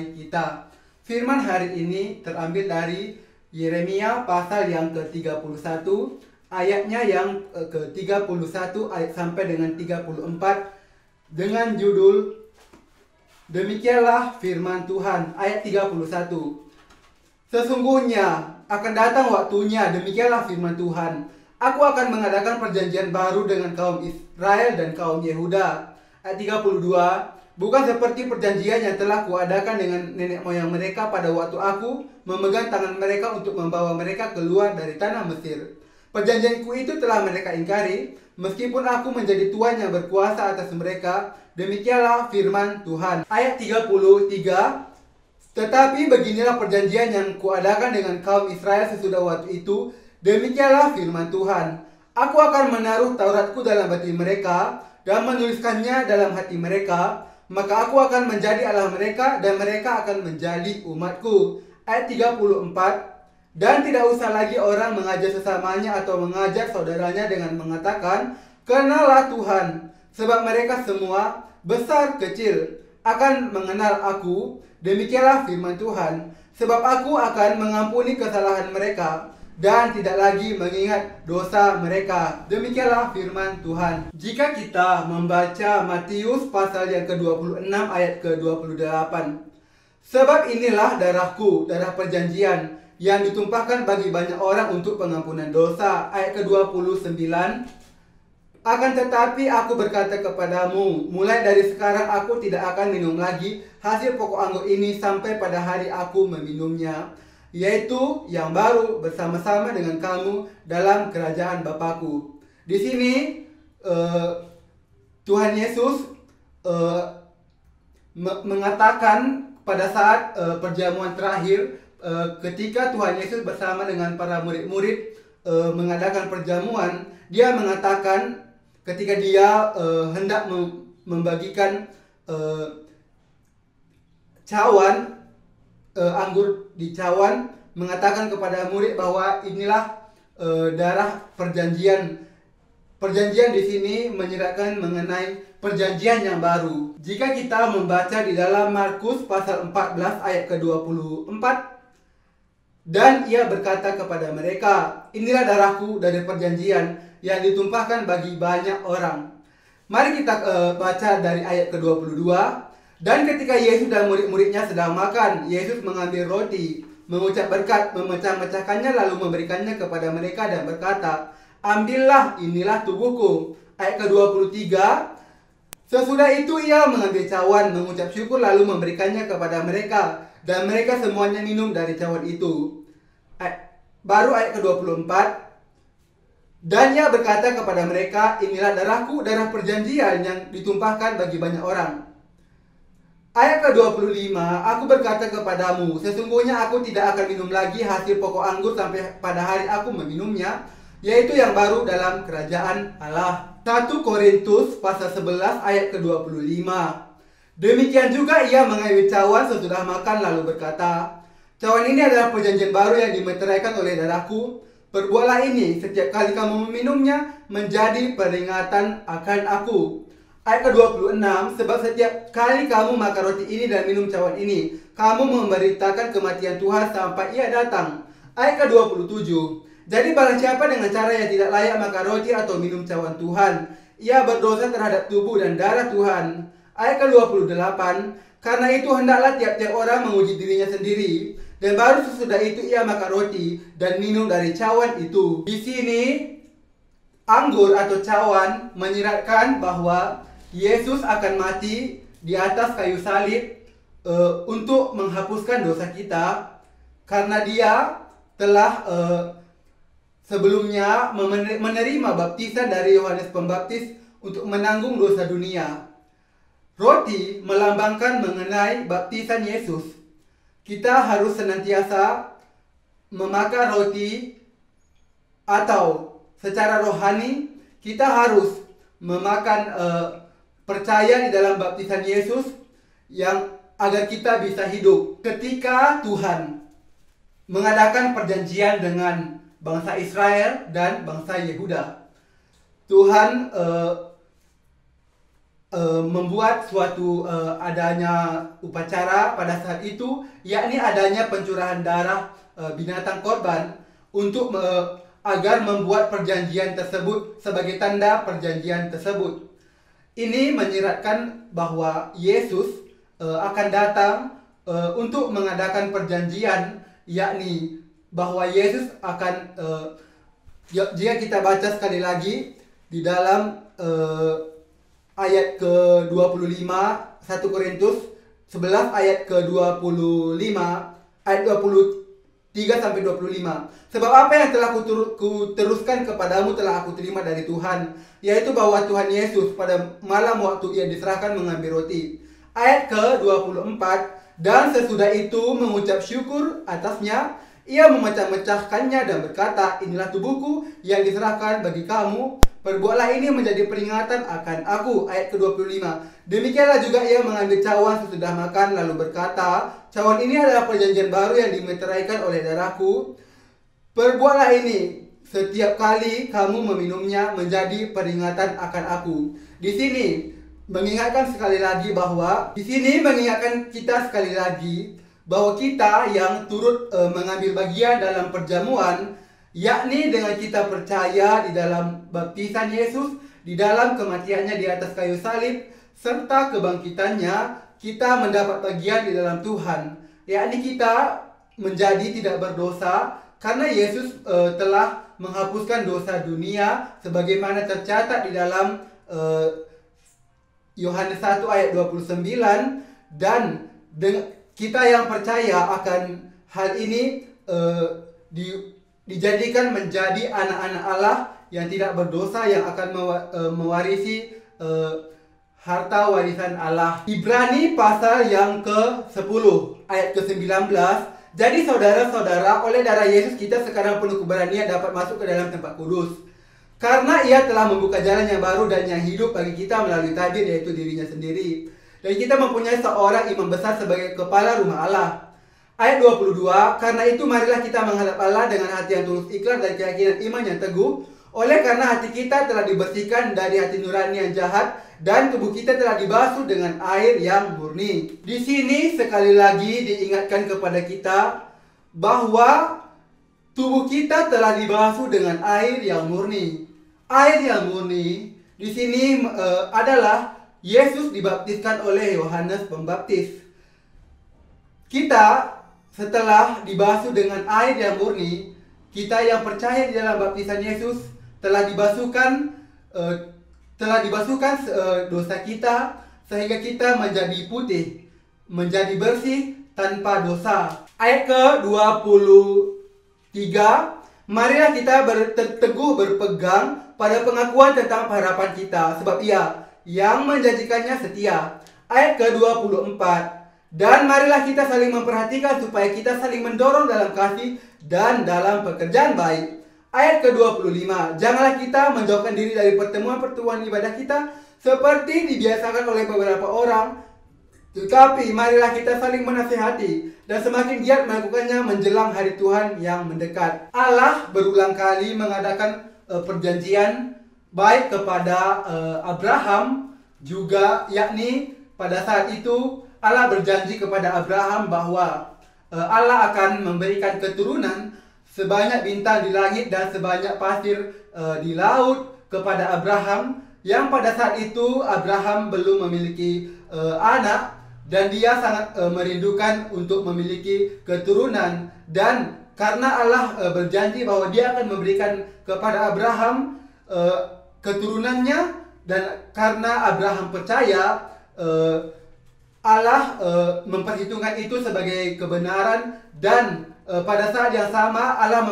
menyertai kita. Firman hari ini terambil dari Yeremia pasal yang ke-31, ayatnya yang ke-31 ayat sampai dengan 34 dengan judul Demikianlah firman Tuhan. Ayat 31. Sesungguhnya akan datang waktunya, demikianlah firman Tuhan, aku akan mengadakan perjanjian baru dengan kaum Israel dan kaum Yehuda. Ayat 32. Bukan seperti perjanjian yang telah kuadakan dengan nenek moyang mereka pada waktu aku memegang tangan mereka untuk membawa mereka keluar dari tanah Mesir. Perjanjianku itu telah mereka ingkari, meskipun aku menjadi Tuhan yang berkuasa atas mereka. Demikianlah firman Tuhan. Ayat 33. Tetapi beginilah perjanjian yang kuadakan dengan kaum Israel sesudah waktu itu. Demikianlah firman Tuhan. Aku akan menaruh Tauratku dalam hati mereka dan menuliskannya dalam hati mereka. Maka aku akan menjadi Allah mereka dan mereka akan menjadi umatku. Ayat 34. Dan tidak usah lagi orang mengajar sesamanya atau mengajar saudaranya dengan mengatakan, kenalah Tuhan. Sebab mereka semua, besar kecil, akan mengenal aku. Demikianlah firman Tuhan. Sebab aku akan mengampuni kesalahan mereka dan tidak lagi mengingat dosa mereka. Demikianlah firman Tuhan. Jika kita membaca Matius pasal yang ke-26 ayat ke-28. Sebab inilah darahku, darah perjanjian, yang ditumpahkan bagi banyak orang untuk pengampunan dosa. Ayat ke-29. Akan tetapi aku berkata kepadamu, mulai dari sekarang aku tidak akan minum lagi hasil pokok anggur ini sampai pada hari aku meminumnya, yaitu yang baru bersama-sama dengan kamu dalam kerajaan Bapakku. Di sini Tuhan Yesus mengatakan pada saat perjamuan terakhir, ketika Tuhan Yesus bersama dengan para murid-murid mengadakan perjamuan, dia mengatakan ketika dia hendak membagikan cawan anggur di cawan, mengatakan kepada murid bahwa inilah darah perjanjian. Perjanjian di sini menyeratkan mengenai perjanjian yang baru. Jika kita membaca di dalam Markus pasal 14 ayat ke-24, dan ia berkata kepada mereka, inilah darahku dari perjanjian yang ditumpahkan bagi banyak orang. Mari kita baca dari ayat ke-22. Dan ketika Yesus dan murid-muridnya sedang makan, Yesus mengambil roti, mengucap berkat, memecah-mecahkannya lalu memberikannya kepada mereka dan berkata, ambillah, inilah tubuhku. Ayat ke-23. Sesudah itu ia mengambil cawan, mengucap syukur lalu memberikannya kepada mereka, dan mereka semuanya minum dari cawan itu. Baru ayat ke-24. Dan ia berkata kepada mereka, inilah darahku, darah perjanjian yang ditumpahkan bagi banyak orang. Ayat ke-25, aku berkata kepadamu, sesungguhnya aku tidak akan minum lagi hasil pokok anggur sampai pada hari aku meminumnya, yaitu yang baru dalam kerajaan Allah. 1 Korintus pasal 11 ayat ke-25. Demikian juga ia mengambil cawan sesudah makan lalu berkata, cawan ini adalah perjanjian baru yang dimeteraikan oleh darahku. Perbuatlah ini setiap kali kamu meminumnya menjadi peringatan akan aku. Ayat ke-26, sebab setiap kali kamu makan roti ini dan minum cawan ini, kamu memberitakan kematian Tuhan sampai ia datang. Ayat ke-27, jadi barang siapa dengan cara yang tidak layak makan roti atau minum cawan Tuhan, ia berdosa terhadap tubuh dan darah Tuhan. Ayat ke-28, karena itu hendaklah tiap-tiap orang menguji dirinya sendiri, dan baru sesudah itu ia makan roti dan minum dari cawan itu. Di sini anggur atau cawan menyiratkan bahwa Yesus akan mati di atas kayu salib untuk menghapuskan dosa kita, karena dia telah sebelumnya menerima baptisan dari Yohanes Pembaptis untuk menanggung dosa dunia. Roti melambangkan mengenai baptisan Yesus. Kita harus senantiasa memakan roti, atau secara rohani kita harus memakan percaya di dalam baptisan Yesus yang agar kita bisa hidup. Ketika Tuhan mengadakan perjanjian dengan bangsa Israel dan bangsa Yehuda, Tuhan membuat suatu adanya upacara pada saat itu, yakni adanya pencurahan darah binatang korban untuk agar membuat perjanjian tersebut sebagai tanda perjanjian tersebut. Ini menyiratkan bahwa Yesus akan datang untuk mengadakan perjanjian, yakni bahwa Yesus akan jika kita baca sekali lagi di dalam ayat ke-25 1 Korintus 11 ayat ke-25 ayat 23 sampai 25. Sebab apa yang telah kuteruskan kepadamu telah aku terima dari Tuhan, yaitu bahwa Tuhan Yesus pada malam waktu ia diserahkan mengambil roti. Ayat ke-24, dan sesudah itu mengucap syukur atasnya, ia memecah-mecahkannya dan berkata, inilah tubuhku yang diserahkan bagi kamu. Perbuatlah ini menjadi peringatan akan aku. Ayat ke-25. Demikianlah juga ia mengambil cawan sesudah makan lalu berkata, cawan ini adalah perjanjian baru yang dimeteraikan oleh darahku. Perbuatlah ini setiap kali kamu meminumnya menjadi peringatan akan aku. Di sini mengingatkan kita sekali lagi bahwa kita yang turut mengambil bagian dalam perjamuan, yakni dengan kita percaya di dalam baptisan Yesus, di dalam kematiannya di atas kayu salib, serta kebangkitannya, kita mendapat bagian di dalam Tuhan. Yakni kita menjadi tidak berdosa, karena Yesus telah menghapuskan dosa dunia, sebagaimana tercatat di dalam Yohanes 1 ayat 29, dan kita yang percaya akan hal ini dijadikan menjadi anak-anak Allah yang tidak berdosa, yang akan mewarisi harta warisan Allah. Ibrani pasal yang ke-10 ayat ke-19. Jadi saudara-saudara, oleh darah Yesus kita sekarang penuh keberanian dapat masuk ke dalam tempat kudus, karena ia telah membuka jalan yang baru dan yang hidup bagi kita melalui tabir, yaitu dirinya sendiri. Dan kita mempunyai seorang imam besar sebagai kepala rumah Allah. Ayat 22, karena itu marilah kita menghadap Allah dengan hati yang tulus ikhlas dan keyakinan iman yang teguh. Oleh karena hati kita telah dibersihkan dari hati nurani yang jahat, dan tubuh kita telah dibasuh dengan air yang murni. Di sini sekali lagi diingatkan kepada kita bahwa tubuh kita telah dibasuh dengan air yang murni. Air yang murni di sini adalah Yesus dibaptiskan oleh Yohanes Pembaptis. Kita setelah dibasuh dengan air yang murni, kita yang percaya di dalam baptisan Yesus telah dibasuhkan dosa kita, sehingga kita menjadi putih, menjadi bersih tanpa dosa. Ayat ke-23, marilah kita teguh berpegang pada pengakuan tentang harapan kita, sebab ia yang menjanjikannya setia. Ayat ke-24, dan marilah kita saling memperhatikan supaya kita saling mendorong dalam kasih dan dalam pekerjaan baik. Ayat ke-25, janganlah kita menjauhkan diri dari pertemuan-pertemuan ibadah kita seperti dibiasakan oleh beberapa orang, tetapi marilah kita saling menasihati dan semakin giat melakukannya menjelang hari Tuhan yang mendekat. Allah berulang kali mengadakan perjanjian baik kepada Abraham juga, yakni pada saat itu Allah berjanji kepada Abraham bahwa Allah akan memberikan keturunan sebanyak bintang di langit dan sebanyak pasir di laut kepada Abraham, yang pada saat itu Abraham belum memiliki anak, dan dia sangat merindukan untuk memiliki keturunan. Dan karena Allah berjanji bahwa dia akan memberikan kepada Abraham keturunannya, dan karena Abraham percaya, Allah memperhitungkan itu sebagai kebenaran. Dan pada saat yang sama Allah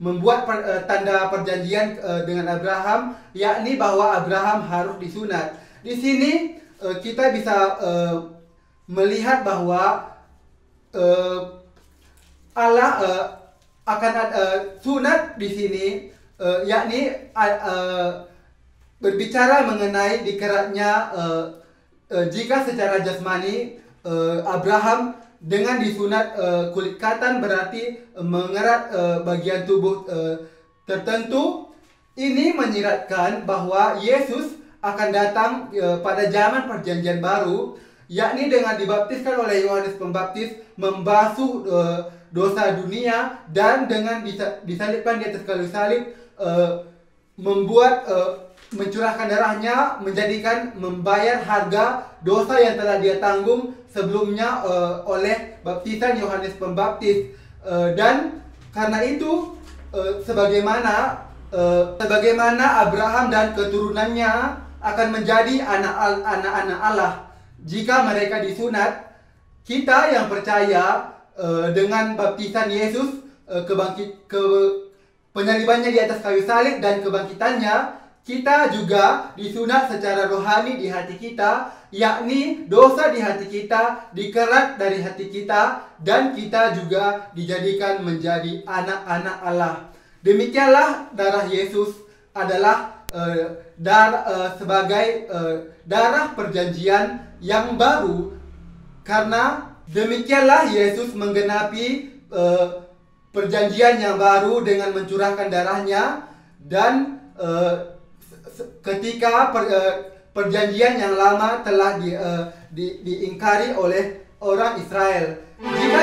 membuat tanda perjanjian dengan Abraham, yakni bahwa Abraham harus disunat. Di sini kita bisa melihat bahwa Allah akan sunat di sini, yakni berbicara mengenai dikeratnya jika secara jasmani Abraham dengan disunat kulit katan berarti mengerat bagian tubuh tertentu. Ini menyiratkan bahwa Yesus akan datang pada zaman perjanjian baru, yakni dengan dibaptiskan oleh Yohanes Pembaptis, membasuh dosa dunia, dan dengan disalibkan di atas kayu salib, membuat mencurahkan darahnya, membayar harga dosa yang telah dia tanggung sebelumnya oleh baptisan Yohanes Pembaptis. Dan karena itu sebagaimana Abraham dan keturunannya akan menjadi anak-anak Allah jika mereka disunat, kita yang percaya dengan baptisan Yesus, penyalibannya di atas kayu salib dan kebangkitannya, kita juga disunat secara rohani di hati kita, yakni dosa di hati kita dikerat dari hati kita, dan kita juga dijadikan menjadi anak-anak Allah. Demikianlah darah Yesus adalah sebagai darah perjanjian yang baru, karena demikianlah Yesus menggenapi perjanjian yang baru dengan mencurahkan darahnya. Dan ketika perjanjian yang lama telah diingkari oleh orang Israel, jika